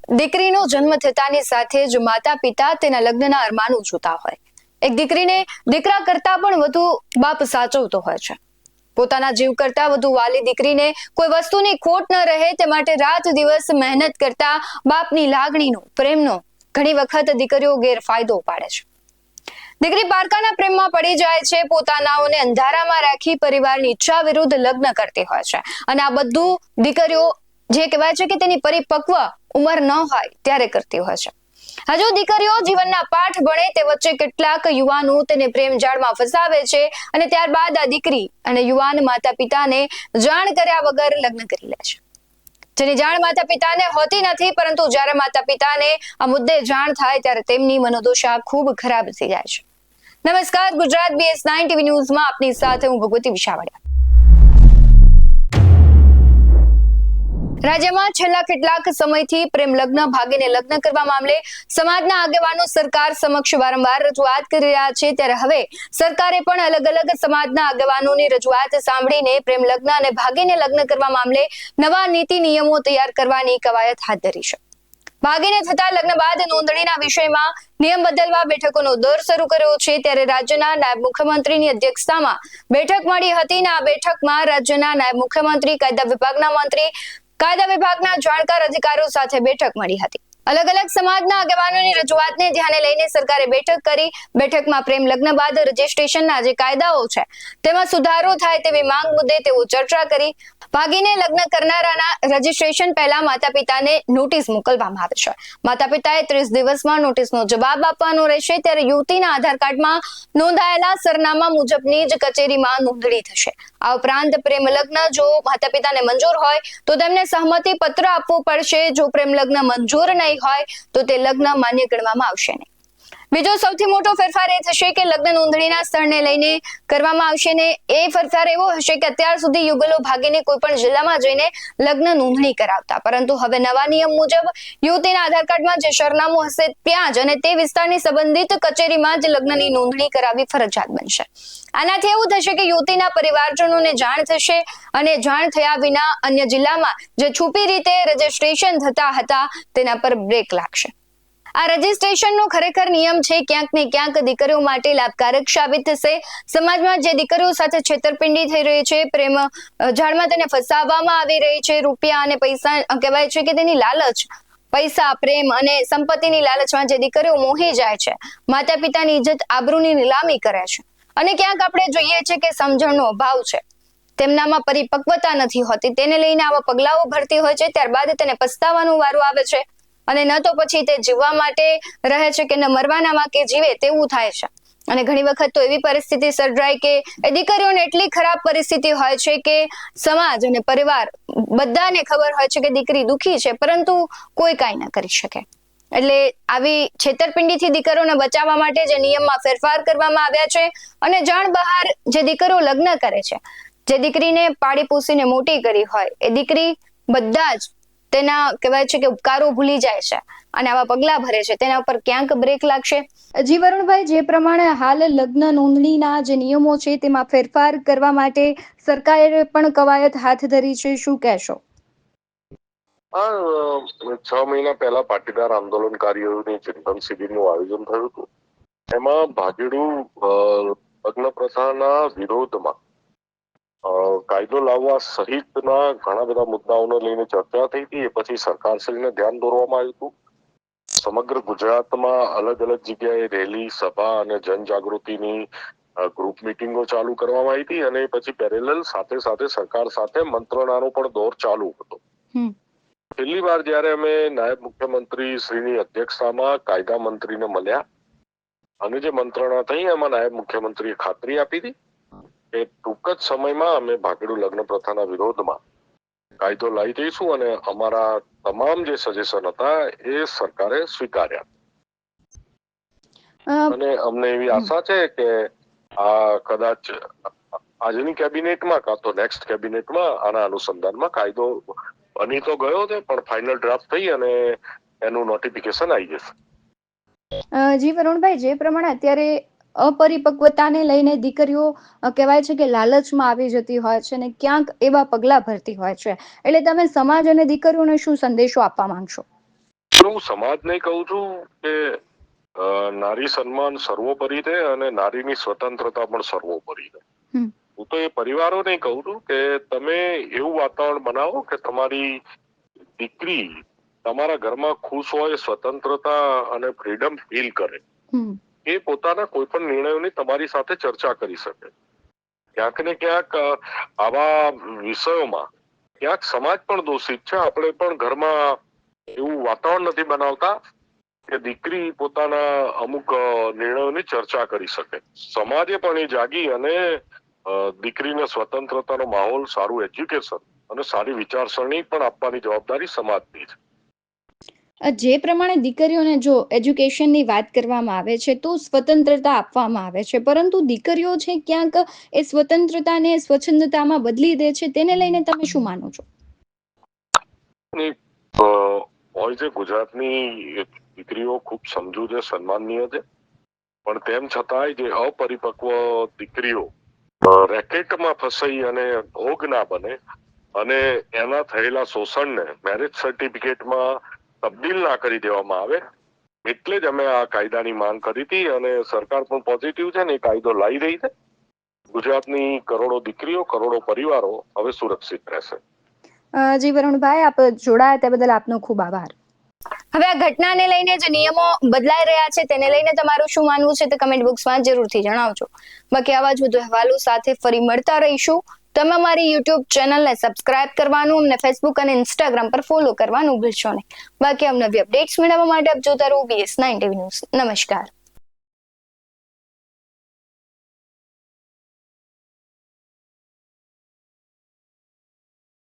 દીકરીનો જન્મ થતાની સાથે જ માતા પિતા તેના લગ્નના અરમાનો જોતા હોય. એક દીકરીને દીકરા કરતા પણ વધુ બાપ સાચવતો હોય છે. પોતાના જીવ કરતા વધુ વાલી દીકરીને કોઈ વસ્તુની ખોટ ન રહે તે માટે રાત દિવસ મહેનત કરતા બાપની લાગણીનો, પ્રેમનો ઘણી વખત દીકરીઓ ગેરફાયદો ઉપાડે છે. દીકરી પારકાના પ્રેમમાં પડી જાય છે, પોતાનાઓને અંધારામાં રાખી પરિવારની ઈચ્છા વિરુદ્ધ લગ્ન કરતી હોય છે અને આ બધું દીકરીઓ જે કહેવાય છે કે તેની પરિપક્વ ઉંમર ન હોય ત્યારે કરતી હોય છે. હજુ દીકરીઓ જીવનના પાઠ ભણે તે વચ્ચે કેટલાક યુવાનો તેને પ્રેમ જાળમાં ફસાવે છે અને ત્યારબાદ આ દીકરી અને યુવાન માતા પિતાને જાણ કર્યા વગર લગ્ન કરી લે છે, જેની જાણ માતા પિતાને હોતી નથી. પરંતુ જ્યારે માતા પિતાને આ મુદ્દે જાણ થાય ત્યારે તેમની મનોદશા ખૂબ ખરાબ થઈ જાય છે. નમસ્કાર, ગુજરાત BS9 TV ન્યૂઝમાં આપની સાથે હું ભગવતી વિશાવડિયા. રાજ્યમાં છેલ્લા કેટલાક સમયથી પ્રેમ લગ્ન ભાગીને લગ્ન કરવા મામલે સમાજના આગેવાનો સરકાર સમક્ષ વારંવાર રજૂઆત કરી રહ્યા છે. ત્યારે હવે સરકારે પણ અલગ અલગ સમાજના આગેવાનોની રજૂઆત સાંભળીને પ્રેમ લગ્ન અને ભાગીને લગ્ન કરવા મામલે નવા નીતિ નિયમો તૈયાર કરવાની કવાયત હાથ ધરી છે. ભાગીને થતા લગ્ન બાદ નોંધણીના વિષયમાં નિયમ બદલવા બેઠકોનો દોર શરૂ કર્યો છે. ત્યારે રાજ્યના નાયબ મુખ્યમંત્રીની અધ્યક્ષતામાં બેઠક મળી હતી અને આ બેઠકમાં રાજ્યના નાયબ મુખ્યમંત્રી, કાયદા વિભાગના મંત્રી, કાયદા વિભાગના જાણકાર અધિકારીઓ સાથે બેઠક મળી હતી. અલગ અલગ સમાજના આગેવાનોની રજૂઆતને ધ્યાને લઈને સરકારે બેઠક કરી. બેઠકમાં પ્રેમ લગ્ન બાદ રજીસ્ટ્રેશનના જે કાયદાઓ છે તેમાં સુધારો થાય તેવી માંગ મુદ્દે તેઓ ચર્ચા કરી. ભાગીને લગ્ન કરનારાના રજીસ્ટ્રેશન પહેલા માતા પિતાને નોટિસ મોકલવામાં આવે છે. માતા પિતાએ 30 દિવસમાં નોટિસનો જવાબ આપવાનો રહેશે. ત્યારે યુવતીના આધાર કાર્ડમાં નોંધાયેલા સરનામા મુજબની જ કચેરીમાં નોંધણી થશે. આ ઉપરાંત પ્રેમ લગ્ન જો માતા પિતાને મંજૂર હોય તો તેમને સહમતિ પત્ર આપવું પડશે. જો પ્રેમ લગ્ન મંજૂર નહીં હોય તો તે લગ્ન માન્ય ગણવામાં આવશે નહીં. બીજો સૌથી મોટો ફેરફાર એ થશે કે લગ્ન નોંધણીના સ્થળને લઈને કરવામાં આવશે ને એ ફેરફાર એવો હશે કે અત્યાર સુધી યુગલો ભાગીને કોઈ પણ જિલ્લામાં જઈને લગ્ન નોંધણી કરાવતા, પરંતુ હવે નવા નિયમ મુજબ યુવતીના આધાર કાર્ડમાં જે સરનામું હશે ત્યાં જ અને તે વિસ્તારની સંબંધિત કચેરીમાં જ લગ્નની નોંધણી કરાવવી ફરજિયાત બનશે. આનાથી એવું થશે કે યુવતીના પરિવારજનોને જાણ થશે અને જાણ થયા વિના અન્ય જિલ્લામાં જે છુપી રીતે રજીસ્ટ્રેશન થતા હતા તેના પર બ્રેક લાગશે. આ રજીસ્ટ્રેશનનો ખરેખર નિયમ છે ક્યાંક ને ક્યાંક દીકરીઓ માટે લાભકારક સાબિત થશે. સમાજમાં જે દીકરીઓ સાથે છેતરપિંડી થઈ રહી છે, પ્રેમ જાળમાં તેને ફસાવવામાં આવી રહી છે, રૂપિયા અને પૈસા કહેવાય છે કે તેની લાલચ, પૈસા, પ્રેમ અને સંપત્તિની લાલચમાં જે દીકરીઓ મોહી જાય છે, માતા પિતાની ઇજ્જત આબરૂની નીલામી કરે છે અને ક્યાંક આપણે જોઈએ છે કે સમજણનો અભાવ છે, તેમનામાં પરિપક્વતા નથી હોતી, તેને લઈને આવા પગલાઓ ભરતી હોય છે. ત્યારબાદ તેને પસ્તાવાનો વારો આવે છે અને ન તો પછી તે જીવવા માટે રહે છે કે ન મરવાનામાં કે જીવે તેવું થાય છે. અને ઘણી વખત તો એવી પરિસ્થિતિ સર્જાય કે એ દીકરીઓને એટલી ખરાબ પરિસ્થિતિ હોય છે કે સમાજ અને પરિવાર બધાને ખબર હોય છે કે દીકરી દુખી છે, પરંતુ કોઈ કાંઈ ન કરી શકે. એટલે આવી છેતરપિંડીથી દીકરીઓને બચાવવા માટે જે નિયમમાં ફેરફાર કરવામાં આવ્યા છે અને જાણ બહાર જે દીકરીઓ લગ્ન કરે છે, જે દીકરીને પાળી પોસીને મોટી કરી હોય એ દીકરી બધા જ તેના કહેવાય છે કે ઉપકારો ભૂલી જાય છે અને આવા પગલા ભરે છે, તેના ઉપર ક્યાંક બ્રેક લાગશે. જી વરુણભાઈ, જે પ્રમાણે હાલ લગ્ન નોંધણીના જે નિયમો છે તેમાં ફેરફાર કરવા માટે સરકારે પણ કવાયત હાથ ધરી છે, શું કહેશો? 6 મહિના પહેલા પાટીદાર આંદોલનકારીઓની ચિંતન શિબિરનું આયોજન થયું હતું. એમાં ભાગેડુ લગ્ન પ્રથાના વિરોધમાં કાયદો લાવવા સહિતના ઘણા બધા મુદ્દાઓને લઈને ચર્ચા થઈ હતી. એ પછી સરકારશ્રીને ધ્યાન દોરવામાં આવ્યું હતું. સમગ્ર ગુજરાતમાં અલગ અલગ જગ્યાએ રેલી, સભા અને જનજાગૃતિની ગ્રુપ મિટિંગો ચાલુ કરવામાં આવી હતી અને પછી પેરેલલ સાથે સાથે સરકાર સાથે મંત્રણાનો પણ દોર ચાલુ હતો. પહેલી વાર જયારે અમે નાયબ મુખ્યમંત્રી શ્રીની અધ્યક્ષતામાં કાયદા મંત્રીને મળ્યા અને જે મંત્રણા થઈ એમાં નાયબ મુખ્યમંત્રીએ ખાતરી આપી હતી કે ટૂંક જ સમયમાં અમે ભાગેડુ લગ્ન પ્રથાના વિરોધમાં કાયદો લાવી દઈશું અને અમારા તમામ જે સજેશન હતા એ સરકારે સ્વીકાર્યા અને અમને એવી આશા છે કે આ કદાચ આજની કેબિનેટમાં કાં તો નેક્સ્ટ કેબિનેટમાં આના અનુસંધાનમાં કાયદો બની તો ગયો છે પણ ફાઇનલ ડ્રાફ્ટ થઈ અને એનું નોટિફિકેશન આવી જશે. જી વરુણભાઈ, જે પ્રમાણે અત્યારે અપરિપક્વતાને લઈને દીકરીઓ કહેવાય છે કે લાલચમાં આવી જતી હોય છે અને ક્યાંક એવા પગલા ભરતી હોય છે, એટલે તમે સમાજ અને દીકરીઓને શું સંદેશો આપવા માંગશો? હું સમાજને કહું છું કે નારી સન્માન સર્વોપરી છે અને નારીની સ્વતંત્રતા પણ સર્વોપરી છે. હું તો એ પરિવારોને કહું છું કે તમે એવું વાતાવરણ બનાવો કે તમારી દીકરી તમારા ઘરમાં ખુશ હોય, સ્વતંત્રતા અને ફ્રીડમ ફીલ કરે, એ પોતાના કોઈ પણ નિર્ણયોની તમારી સાથે ચર્ચા કરી શકે. ક્યાંક ને ક્યાંક આવા વિષયોમાં ક્યાંક સમાજ પણ દોષિત છે. આપણે પણ ઘરમાં એવું વાતાવરણ નથી બનાવતા કે દીકરી પોતાના અમુક નિર્ણયોની ચર્ચા કરી શકે. સમાજે પણ એ જાગી અને દીકરીને સ્વતંત્રતાનો માહોલ, સારું એજ્યુકેશન અને સારી વિચારસરણી પણ આપવાની જવાબદારી સમાજની છે. જે પ્રમાણે દીકરીઓને જો એજ્યુકેશનની વાત કરવામાં આવે છે તો સ્વતંત્રતા આપવામાં આવે છે, પરંતુ દીકરીઓ છે ક્યાંક એ સ્વતંત્રતાને સ્વચ્છંદતામાં બદલી દે છે. તેને લઈને તમે શું માનો છો? હોય છે, ગુજરાતની દીકરીઓ ખૂબ સમજુ છે, સન્માનનીય છે, પણ તેમ છતાંય જે અપરિપક્વ દીકરીઓ રેકેટમાં ફસાઈ અને ભોગ ના બને અને એના થયેલા શોષણને મેરેજ સર્ટિફિકેટમાં તબદીલ ના કરી દેવામાં આવે, એટલે જ અમે આ કાયદાની માંગ કરી હતી અને સરકાર પણ પોઝિટિવ છે ને એ કાયદો લાવી રહી છે. ગુજરાતની કરોડો દીકરીઓ, કરોડો પરિવારો હવે સુરક્ષિત રહેશે. જી વરુણભાઈ, આપ જોડાયા તે બદલ આપનો ખૂબ આભાર. હવે આ ઘટનાને લઈને જે નિયમો બદલાઈ રહ્યા છે તેને લઈને તમારું શું માનવું છે તે કમેન્ટ બોક્સમાં જરૂરથી જણાવજો. બાકી આવા જ વધુ અહેવાલો સાથે ફરી મળતા રહીશું. તમે અમારી યુટ્યુબ ચેનલને સબસ્ક્રાઇબ કરવાનું, અમને ફેસબુક અને ઇન્સ્ટાગ્રામ પર ફોલો કરવાનું ભૂલશો નહીં. બાકી અવનવી અપડેટ્સ મેળવવા માટે આપ જોતા રહો BS9 TV ન્યૂઝ. નમસ્કાર.